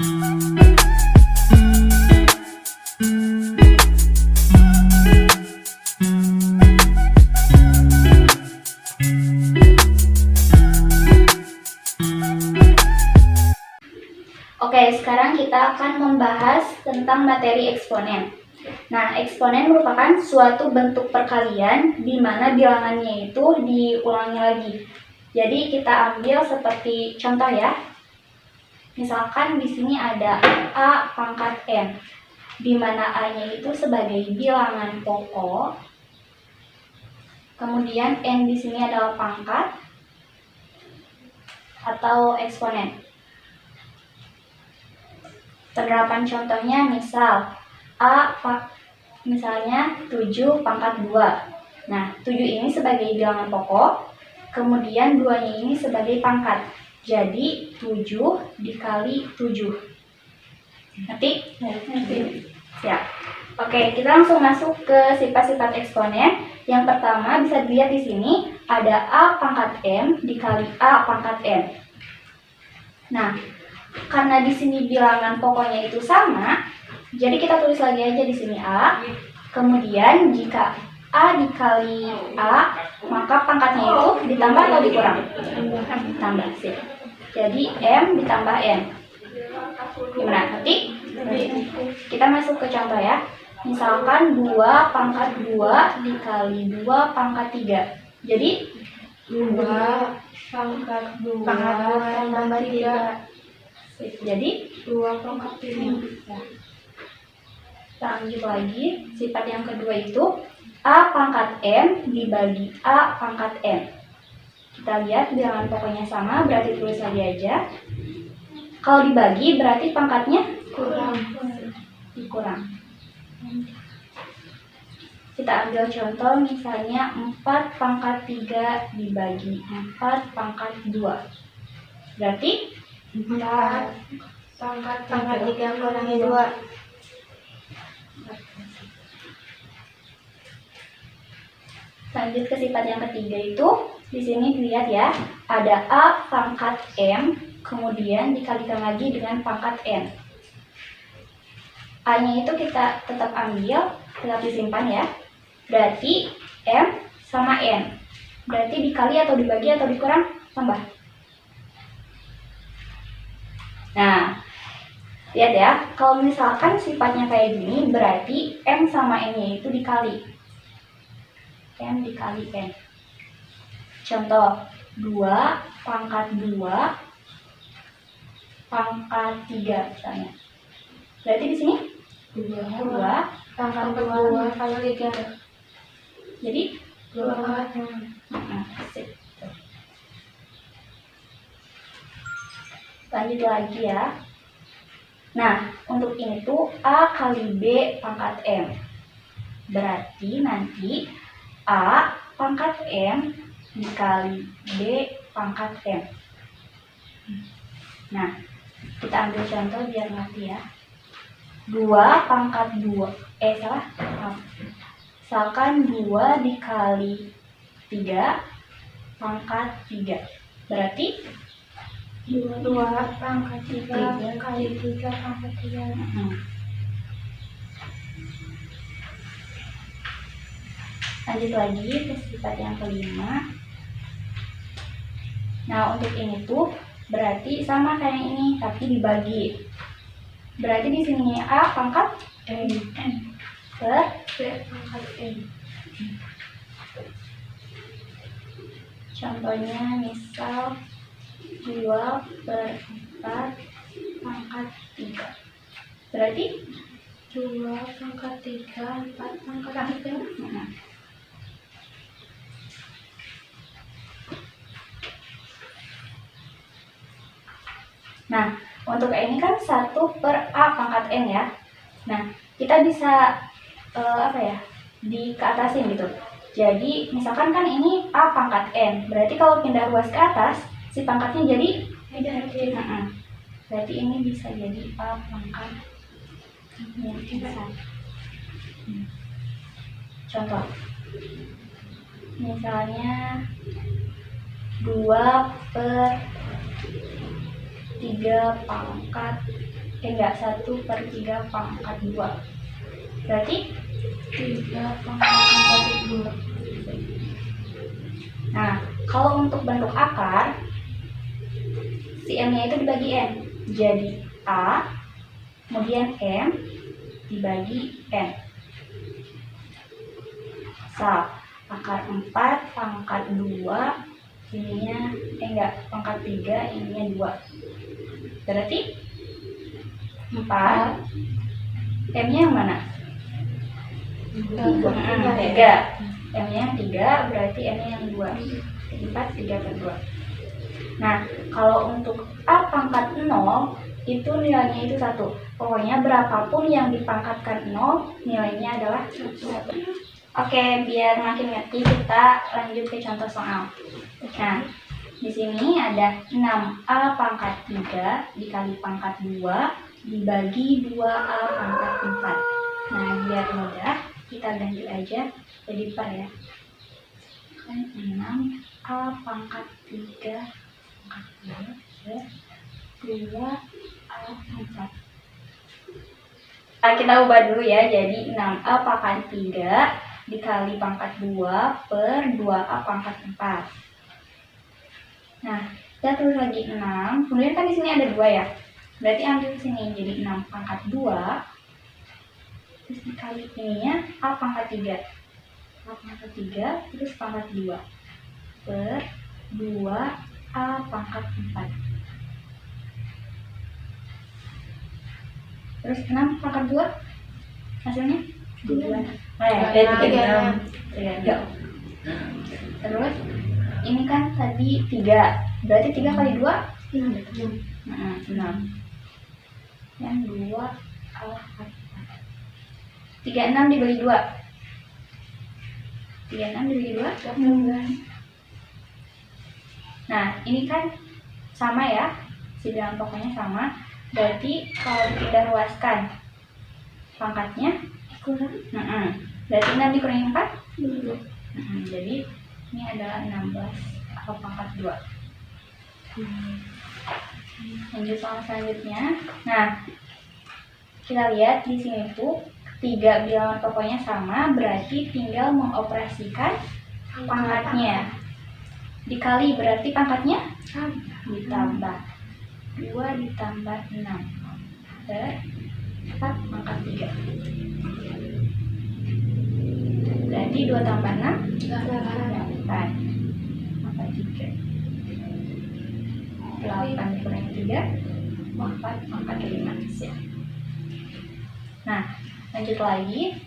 Oke, sekarang kita akan membahas tentang materi eksponen. Nah, eksponen merupakan suatu bentuk perkalian di mana bilangannya itu diulangi lagi. Jadi kita ambil seperti contoh ya. Misalkan di sini ada A pangkat N, di mana A-nya itu sebagai bilangan pokok. Kemudian N di sini adalah pangkat atau eksponen. Penerapan contohnya misal A misalnya 7 pangkat 2. Nah, 7 ini sebagai bilangan pokok, kemudian 2-nya ini sebagai pangkat. Jadi 7 dikali 7. Ngerti? Ngerti. Siap. Oke, kita langsung masuk ke sifat-sifat eksponen. Yang pertama bisa dilihat di sini ada A pangkat M dikali A pangkat N. Nah, karena di sini bilangan pokoknya itu sama, jadi kita tulis lagi aja di sini A. Kemudian jika A dikali A, maka pangkatnya itu ditambah atau dikurang? Ditambah sih. Jadi M ditambah N. Gimana? Ngerti? Kita masuk ke contoh ya. Misalkan 2 pangkat 2 dikali 2 pangkat 3. Jadi 2 pangkat 2 tambah 3. Jadi 2 pangkat 5. Kita lanjut lagi. Sifat yang kedua itu A pangkat M dibagi A pangkat N. Kita lihat bilangan pokoknya sama, berarti tulis lagi aja. Kalau dibagi berarti pangkatnya dikurang. Kita ambil contoh misalnya 4 pangkat 3 dibagi 4 pangkat 2. Berarti 4 pangkat 3 kurangi 2. Lanjut ke sifat yang ketiga itu, di sini dilihat ya, ada A pangkat M, kemudian dikalikan lagi dengan pangkat N. A-nya itu kita tetap ambil, tetap disimpan ya. Berarti M sama N. Berarti dikali atau dibagi atau dikurang? Tambah. Nah, lihat ya, kalau misalkan sifatnya kayak gini, berarti M sama N-nya itu dikali. M dikali N. Contoh, 2 pangkat 2 pangkat 3 misalnya. Berarti di sini 2 pangkat 2 kali 3. Jadi 2 pangkat 6. sip. Lanjut lagi ya. Nah, untuk ini tuh A kali B pangkat M. Berarti nanti A pangkat M dikali B pangkat M. Nah, kita ambil contoh biar ngerti ya. 2 pangkat 2. Misalkan 2 dikali 3 pangkat 3. Berarti 2 pangkat 3 kali 3 pangkat 3. Lanjut lagi ke sifat yang kelima. Nah, untuk ini tuh berarti sama kayak yang ini, tapi dibagi. Berarti di sini A pangkat N per B pangkat N. Contohnya misal 2 per 4 pangkat 3. Berarti 2 pangkat 3 4 pangkat 3. Nah, untuk ini kan 1 per A pangkat N ya. Nah, kita bisa dikeatasin gitu. Jadi, misalkan kan ini A pangkat N. Berarti kalau pindah ruas ke atas, si pangkatnya jadi negatif. Berarti ini bisa jadi A pangkat N. Contoh. Misalnya 2 per 3 pangkat enggak, 1/3 pangkat 2. Berarti 3 pangkat 2. nah, kalau untuk bentuk akar, si M-nya itu dibagi N. Jadi A, kemudian M, dibagi N. Misal, akar 4 pangkat 2, ininya, pangkat 3, ininya 2. Berarti 4, M-nya yang mana? 3. M-nya yang 3, berarti M-nya yang 2. 4, 3/2. Nah, kalau untuk A pangkat 0, itu nilainya itu 1. Pokoknya berapapun yang dipangkatkan 0, nilainya adalah 1. Oke, biar makin ngerti, kita lanjut ke contoh soal. Nah, di sini ada 6A pangkat 3 dikali pangkat 2 dibagi 2A pangkat 4. Nah, biar mudah, kita ganti aja jadi par ya. Kan 6A pangkat 3 pangkat 2A 4. Nah, kita ubah dulu ya, jadi 6A pangkat 3 dikali pangkat 2 per 2A pangkat 4. Nah, kita tulis lagi 6, kemudian kan di sini ada 2 ya. Berarti ambil sini jadi 6 pangkat 2 terus dikali ininya A pangkat 3. A pangkat 3 terus pangkat 2 per 2A pangkat 4. Terus 6 pangkat 2 hasilnya 2. Jadi 36. Terus ini kan tadi 3, berarti 3 kali 2 6. Yang 2 36 dibagi 2. 36 dibagi 2 Nah, ini kan sama ya, si bilangan pokoknya sama. Berarti kalau kita ruaskan pangkatnya kurang. Berarti 6 dikurangi 4? Jadi ini adalah 16 atau pangkat 2. Lanjut soal selanjutnya. Nah, kita lihat di sini tuh 3 bilangan pokoknya sama, berarti tinggal mengoperasikan pangkatnya. Dikali berarti pangkatnya ditambah 2 ditambah 6 per 4 pangkat 3. Berarti 2 tambah 6 8 pangkat 3. 8 dikurangi 3 4 pangkat 5. Siap. Nah, lanjut lagi.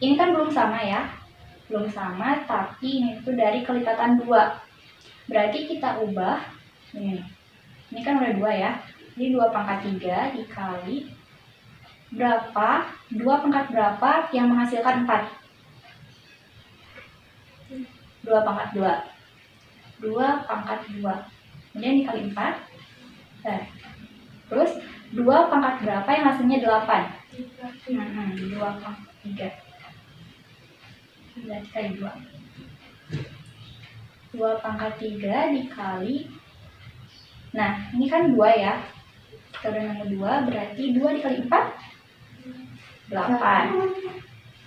Ini kan belum sama ya. Belum sama, tapi ini tuh dari kelipatan 2. Berarti kita ubah ini. Ini kan udah 2 ya. Jadi 2 pangkat 3 dikali berapa? 2 pangkat berapa yang menghasilkan 4? 2 pangkat 2. 2 pangkat 2. Kemudian dikali 4. Nah, terus 2 pangkat berapa yang hasilnya 8? 2 pangkat 3. Berarti kali 2. 2 pangkat 3 dikali. Nah, ini kan 2 ya. Kita udah nemu 2, berarti 2 dikali 4 8.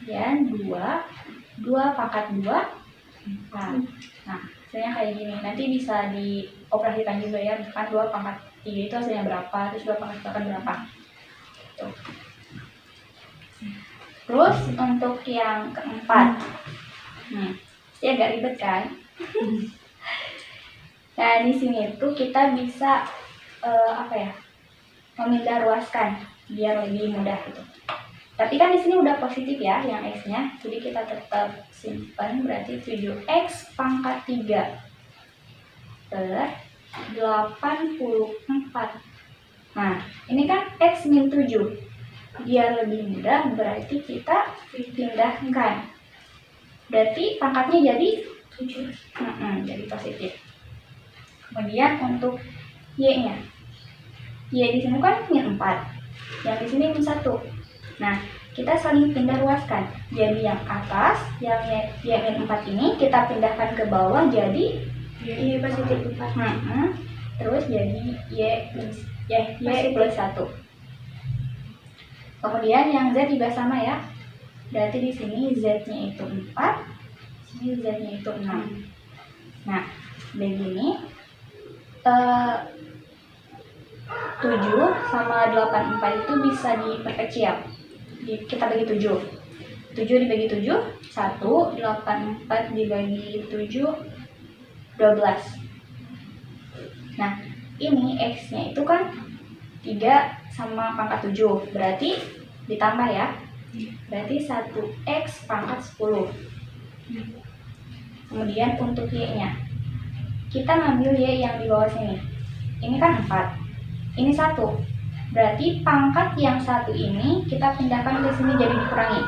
Dan 2 pangkat 2 4. Nah, hasilnya kayak gini. Nanti bisa dioperasikan juga ya. Kan 2 pangkat 3 itu hasilnya berapa, terus 2 pangkat 8 berapa. Tuh. Terus untuk yang keempat, pasti agak ribet kan? Nah, di sini tuh kita bisa memindah ruaskan biar lebih mudah gitu. Tapi kan di sini udah positif ya yang x-nya, jadi kita tetap simpan, berarti 7x pangkat 3 per 84. Nah, ini kan x min 7. Biar lebih mudah, berarti kita pindahkan. Berarti pangkatnya jadi 7. Jadi positif. Kemudian untuk y-nya. Y di sini kan min 4. Yang di sini min 1. Nah, kita saling pindah ruaskan. Jadi yang atas, yang y min 4 ini kita pindahkan ke bawah jadi y positif 4. Terus jadi y plus 1. Kemudian yang Z juga sama ya. Berarti di sini Z-nya itu 4, sini Z-nya itu 6. Nah, begini 7 sama 84 itu bisa diperkecil. Kita bagi 7. 7 dibagi 7, 1, 84 dibagi 7, 12. Nah, ini X-nya itu kan 3 sama pangkat 7, berarti ditambah ya. Berarti 1X pangkat 10. Kemudian untuk Y-nya, kita ngambil Y yang di bawah sini. Ini kan 4, ini 1. Berarti pangkat yang 1 ini kita pindahkan ke sini jadi dikurangi.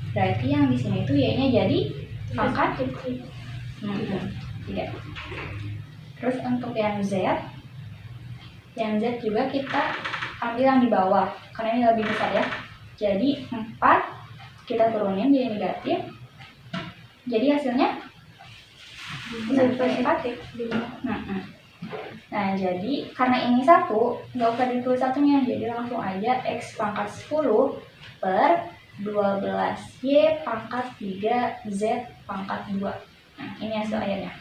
Berarti yang di sini itu Y-nya jadi pangkat 3. Terus untuk yang Z juga kita ambil yang di bawah karena ini lebih besar ya. Jadi 4 kita turunin jadi negatif. Jadi hasilnya negatif. Nah, jadi karena ini 1, nggak usah ditulis satunya, jadi langsung aja X pangkat 10 per 12 Y pangkat 3 Z pangkat 2. Nah, ini hasil akhirnya.